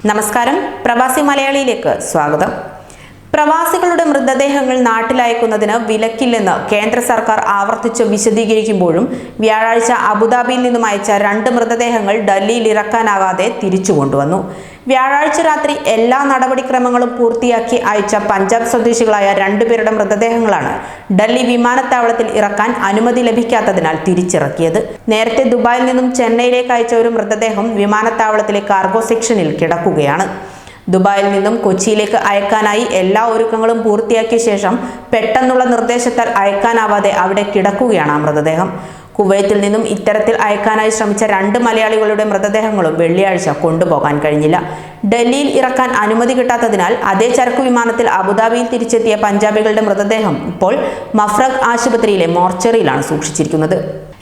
നമസ്കാരം, പ്രവാസി മലയാളിയിലേക്ക് സ്വാഗതം. പ്രവാസികളുടെ മൃതദേഹങ്ങൾ നാട്ടിലയക്കുന്നതിന് വിലക്കില്ലെന്ന് കേന്ദ്ര സർക്കാർ ആവർത്തിച്ച് വിശദീകരിക്കുമ്പോഴും വ്യാഴാഴ്ച അബുദാബിയിൽ നിന്നും അയച്ച 2 മൃതദേഹങ്ങൾ ഡൽഹിയിൽ ഇറക്കാനാകാതെ തിരിച്ചു കൊണ്ടുവന്നു. വ്യാഴാഴ്ച രാത്രി എല്ലാ നടപടിക്രമങ്ങളും പൂർത്തിയാക്കി അയച്ച പഞ്ചാബ് സ്വദേശികളായ 2 പേരുടെ മൃതദേഹങ്ങളാണ് ഡൽഹി വിമാനത്താവളത്തിൽ ഇറക്കാൻ അനുമതി ലഭിക്കാത്തതിനാൽ തിരിച്ചിറക്കിയത്. നേരത്തെ ദുബായിൽ നിന്നും ചെന്നൈയിലേക്ക് അയച്ച ഒരു മൃതദേഹം വിമാനത്താവളത്തിലെ കാർഗോ സെക്ഷനിൽ കിടക്കുകയാണ്. ദുബായിൽ നിന്നും കൊച്ചിയിലേക്ക് അയക്കാനായി എല്ലാ ഒരുക്കങ്ങളും പൂർത്തിയാക്കിയ ശേഷം പെട്ടെന്നുള്ള നിർദ്ദേശത്താൽ അയക്കാനാവാതെ അവിടെ കിടക്കുകയാണ് ആ മൃതദേഹം. കുവൈത്തിൽ നിന്നും ഇത്തരത്തിൽ അയക്കാനായി ശ്രമിച്ച 2 മലയാളികളുടെ മൃതദേഹങ്ങളും വെള്ളിയാഴ്ച കൊണ്ടുപോകാൻ കഴിഞ്ഞില്ല. ഡൽഹിയിൽ ഇറക്കാൻ അനുമതി കിട്ടാത്തതിനാൽ അതേ ചരക്കു വിമാനത്തിൽ അബുദാബിയിൽ തിരിച്ചെത്തിയ പഞ്ചാബികളുടെ മൃതദേഹം ഇപ്പോൾ മഫ്രഖ് ആശുപത്രിയിലെ മോർച്ചറിയിലാണ് സൂക്ഷിച്ചിരിക്കുന്നത്.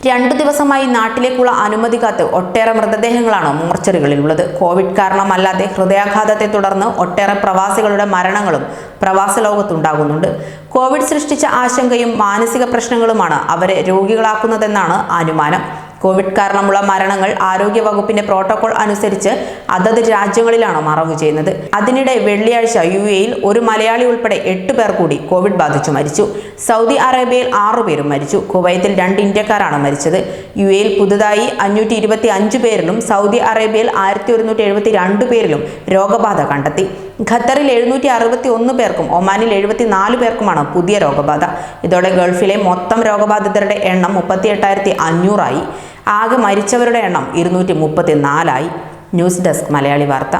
2 ദിവസമായി നാട്ടിലേക്കുള്ള അനുമതി കാത്ത് ഒട്ടേറെ മൃതദേഹങ്ങളാണ് മോർച്ചറികളിലുള്ളത്. കോവിഡ് കാരണമല്ലാതെ ഹൃദയാഘാതത്തെ തുടർന്ന് ഒട്ടേറെ പ്രവാസികളുടെ മരണങ്ങളും പ്രവാസ ലോകത്തുണ്ടാകുന്നുണ്ട്. കോവിഡ് സൃഷ്ടിച്ച ആശങ്കയും മാനസിക പ്രശ്നങ്ങളുമാണ് അവരെ രോഗികളാക്കുന്നതെന്നാണ് അനുമാനം. കോവിഡ് കാരണമുള്ള മരണങ്ങൾ ആരോഗ്യ വകുപ്പിന്റെ പ്രോട്ടോകോൾ അനുസരിച്ച് അതത് രാജ്യങ്ങളിലാണ് മറവു ചെയ്യുന്നത്. അതിനിടെ വെള്ളിയാഴ്ച UAEയിൽ ഒരു മലയാളി ഉൾപ്പെടെ 8 പേർ കൂടി കോവിഡ് ബാധിച്ചു മരിച്ചു. സൗദി അറേബ്യയിൽ 6 പേരും മരിച്ചു. കുവൈത്തിൽ 2 ഇന്ത്യക്കാരാണ് മരിച്ചത്. UAEയിൽ പുതുതായി 525 പേരിലും സൗദി അറേബ്യയിൽ 1172 പേരിലും രോഗബാധ കണ്ടെത്തി. ഖത്തറിൽ 761 പേർക്കും ഒമാനിൽ 74 പേർക്കുമാണ് പുതിയ രോഗബാധ. ഇതോടെ ഗൾഫിലെ മൊത്തം രോഗബാധിതരുടെ എണ്ണം 38,500 ആയി. ആകെ മരിച്ചവരുടെ എണ്ണം 234 ആയി. ന്യൂസ് ഡെസ്ക് മലയാളി വാർത്ത.